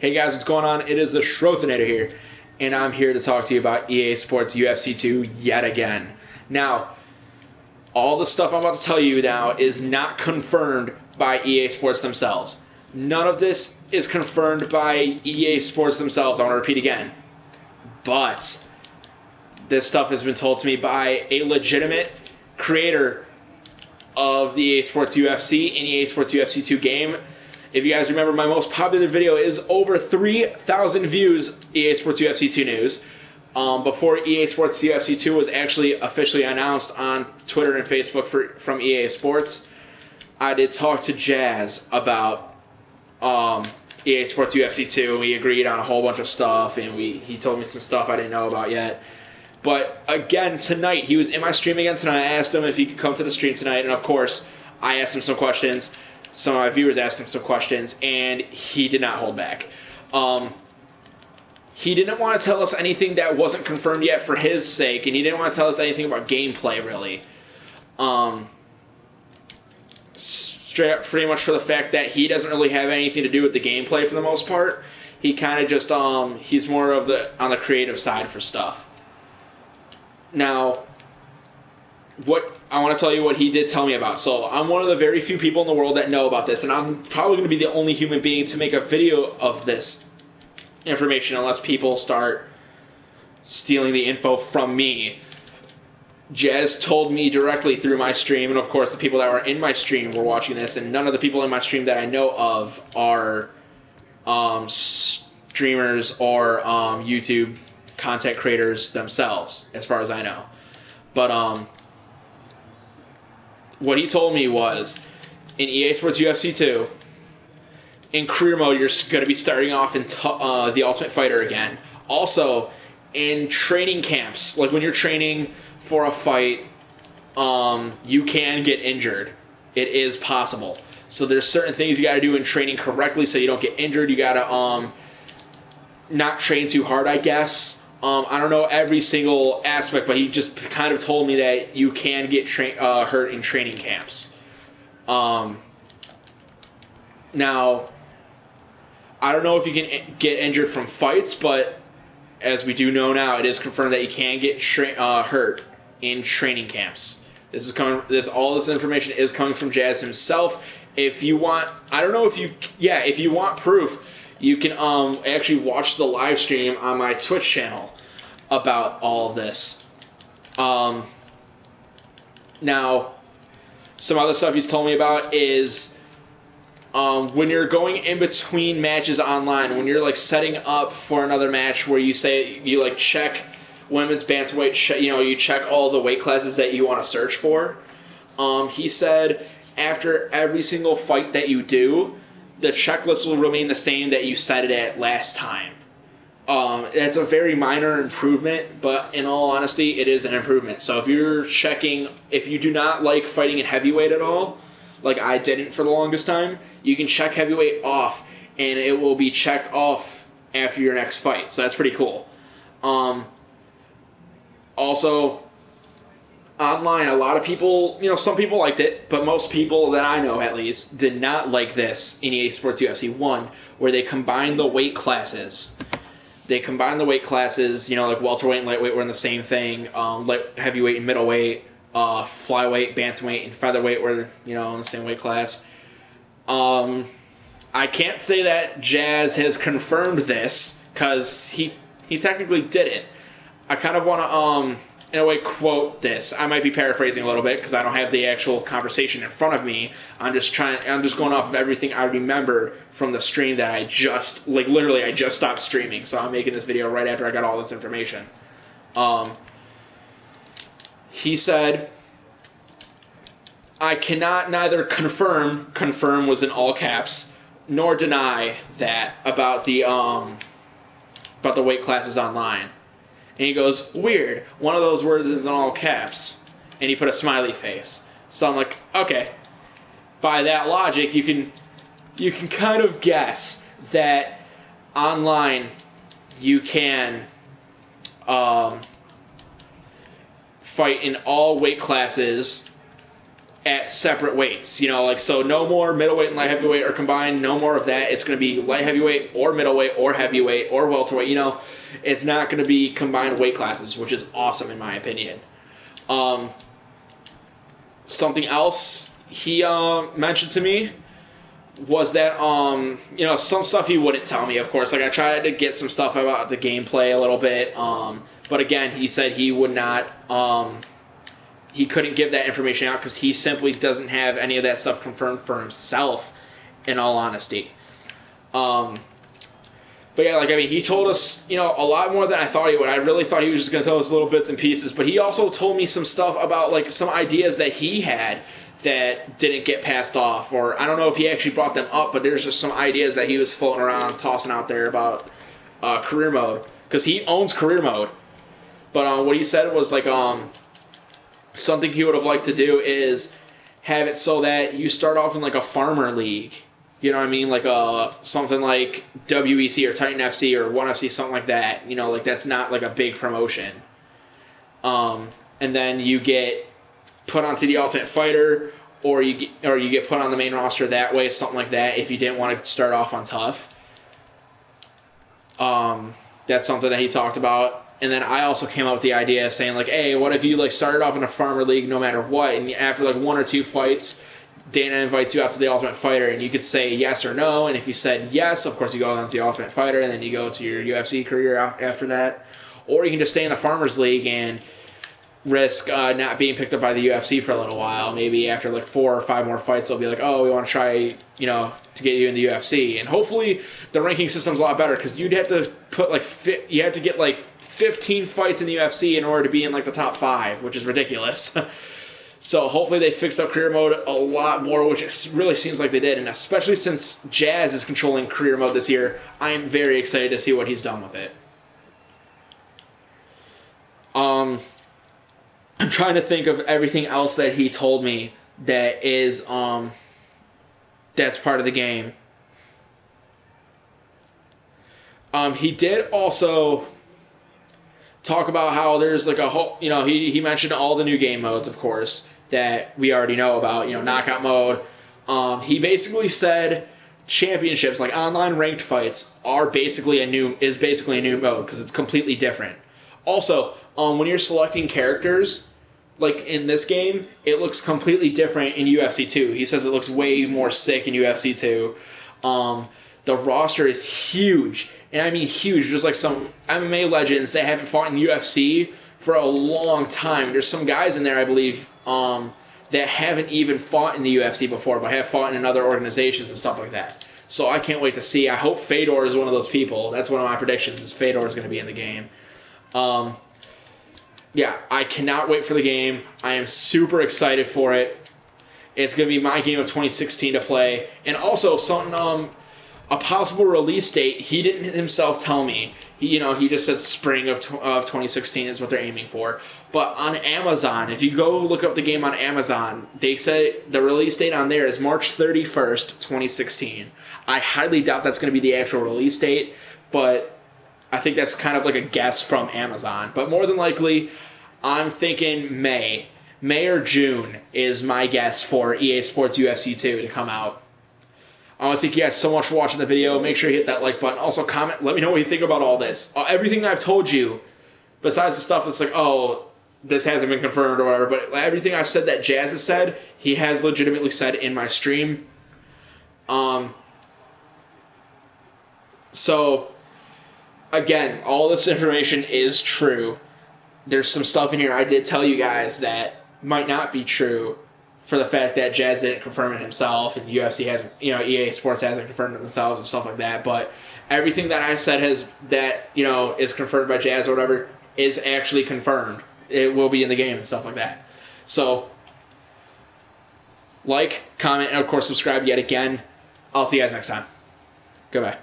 Hey guys, what's going on? It is the Schrothinator here, and I'm here to talk to you about EA Sports UFC 2 yet again. Now, all the stuff I'm about to tell you now is not confirmed by EA Sports themselves. None of this is confirmed by EA Sports themselves. I want to repeat again. But this stuff has been told to me by a legitimate creator of the EA Sports UFC and EA Sports UFC 2 game. If you guys remember, my most popular video is over 3,000 views, EA Sports UFC 2 news. Before EA Sports UFC 2 was actually officially announced on Twitter and Facebook from EA Sports, I did talk to Jazz about EA Sports UFC 2. We agreed on a whole bunch of stuff, and he told me some stuff I didn't know about yet. But again, tonight, he was in my stream again tonight. I asked him if he could come to the stream tonight, and of course, I asked him some questions. Some of my viewers asked him some questions, and he did not hold back. He didn't want to tell us anything that wasn't confirmed yet for his sake, and he didn't want to tell us anything about gameplay, really. Straight up pretty much for the fact that he doesn't really have anything to do with the gameplay for the most part. He kind of just, he's more of on the creative side for stuff. Now, I want to tell you what he did tell me about. So I'm one of the very few people in the world that know about this, and I'm probably going to be the only human being to make a video of this information unless people start stealing the info from me. Jazz told me directly through my stream, and of course the people that were in my stream were watching this, and none of the people in my stream that I know of are streamers or YouTube content creators themselves, as far as I know. But what he told me was, in EA Sports UFC 2, in career mode, you're going to be starting off in the Ultimate Fighter again. Also, in training camps, like when you're training for a fight, you can get injured. It is possible. So there's certain things you got to do in training correctly so you don't get injured. You got to not train too hard, I guess. I don't know every single aspect, but he just kind of told me that you can get hurt in training camps. Now, I don't know if you can get injured from fights, but as we do know now, it is confirmed that you can get hurt in training camps. All this information is coming from Jazz himself. If you want, I don't know if if you want proof, you can actually watch the live stream on my Twitch channel about all of this. Now, some other stuff he's told me about is when you're going in between matches online, when you're like setting up for another match where you say you like check women's bantamweight, you check all the weight classes that you want to search for. He said after every single fight that you do, the checklist will remain the same that you set it at last time. It's a very minor improvement, but in all honesty, it is an improvement. So if you do not like fighting in heavyweight at all, like I didn't for the longest time, you can check heavyweight off, and it will be checked off after your next fight. So that's pretty cool. Also, online, a lot of people, some people liked it, but most people that I know, at least, did not like this in EA Sports UFC 1, where they combined the weight classes. Like welterweight and lightweight were in the same thing, heavyweight and middleweight, flyweight, bantamweight, and featherweight were, in the same weight class. I can't say that Jazz has confirmed this, because he technically didn't. I kind of want to, in a way, quote this. I might be paraphrasing a little bit because I don't have the actual conversation in front of me. I'm just going off of everything I remember from the stream that I just, literally, I just stopped streaming. So I'm making this video right after I got all this information. He said, I cannot neither confirm was in all caps, nor deny that about the weight classes online. And he goes, weird, one of those words is in all caps. And he put a smiley face. So I'm like, okay. By that logic, you can kind of guess that online you can fight in all weight classes at separate weights. You know, like, so no more middleweight and light heavyweight are combined. No more of that. It's going to be light heavyweight or middleweight or heavyweight or welterweight. You know, it's not going to be combined weight classes, which is awesome in my opinion. Something else he mentioned to me was that, you know, some stuff he wouldn't tell me, of course. Like, I tried to get some stuff about the gameplay a little bit, but again, he said he would not, he couldn't give that information out because he simply doesn't have any of that stuff confirmed for himself, in all honesty. But yeah, like, I mean, he told us, you know, a lot more than I thought he would. I really thought he was just going to tell us little bits and pieces, but he also told me some stuff about, like, some ideas that he had that didn't get passed off, or I don't know if he actually brought them up, but there's just some ideas that he was floating around, tossing out there about career mode, because he owns career mode. But what he said was, like, something he would have liked to do is have it so that you start off in, like, a farmer league. You know what I mean? Like something like WEC or Titan FC or 1FC, something like that. You know, like, that's not like a big promotion. And then you get put onto the Ultimate Fighter, or you get put on the main roster that way, something like that. If you didn't want to start off on Tough, that's something that he talked about. And then I also came up with the idea of saying, like, hey, what if you, like, started off in a farmer league no matter what, and after like 1 or 2 fights, Dana invites you out to the Ultimate Fighter, and you could say yes or no, and if you said yes, of course you go on to the Ultimate Fighter, and then you go to your UFC career after that. Or you can just stay in the Farmers League and risk not being picked up by the UFC for a little while. Maybe after like 4 or 5 more fights, they'll be like, oh, we want to try, you know, to get you in the UFC. And hopefully the ranking system's a lot better, because you'd have to put like, you have to get like 15 fights in the UFC in order to be in like the top 5, which is ridiculous. So hopefully they fixed up career mode a lot more, which it really seems like they did. And especially since Jazz is controlling career mode this year, I am very excited to see what he's done with it. I'm trying to think of everything else that he told me that is that's part of the game. He did also talk about how there's like a whole, you know, he mentioned all the new game modes, of course, that we already know about, you know, knockout mode. He basically said championships, like online ranked fights, are basically a new mode, because it's completely different. Also, when you're selecting characters, like in this game, it looks completely different in UFC 2. He says it looks way more sick in UFC 2. The roster is huge. And I mean huge. There's like some MMA legends that haven't fought in UFC for a long time. There's some guys in there, I believe, that haven't even fought in the UFC before, but have fought in other organizations and stuff like that. So I can't wait to see. I hope Fedor is one of those people. That's one of my predictions, is Fedor is going to be in the game. Yeah, I cannot wait for the game. I am super excited for it. It's going to be my game of 2016 to play. And also, something, a possible release date, he didn't himself tell me. He just said spring of 2016 is what they're aiming for. But on Amazon, if you go look up the game on Amazon, they say the release date on there is March 31st, 2016. I highly doubt that's going to be the actual release date, but I think that's kind of like a guess from Amazon. But more than likely, I'm thinking May. May or June is my guess for EA Sports UFC 2 to come out. I want to thank you guys so much for watching the video. Make sure you hit that like button. Also, comment. Let me know what you think about all this. Everything I've told you, besides the stuff that's like, oh, this hasn't been confirmed or whatever, but everything I've said that Jazz has said, he has legitimately said in my stream. So, again, all this information is true. There's some stuff in here I did tell you guys that might not be true, for the fact that Jazz didn't confirm it himself, and UFC hasn't, EA Sports hasn't confirmed it themselves and stuff like that. But everything that I said is confirmed by Jazz or whatever is actually confirmed. It will be in the game and stuff like that. So, like, comment, and of course subscribe yet again. I'll see you guys next time. Goodbye.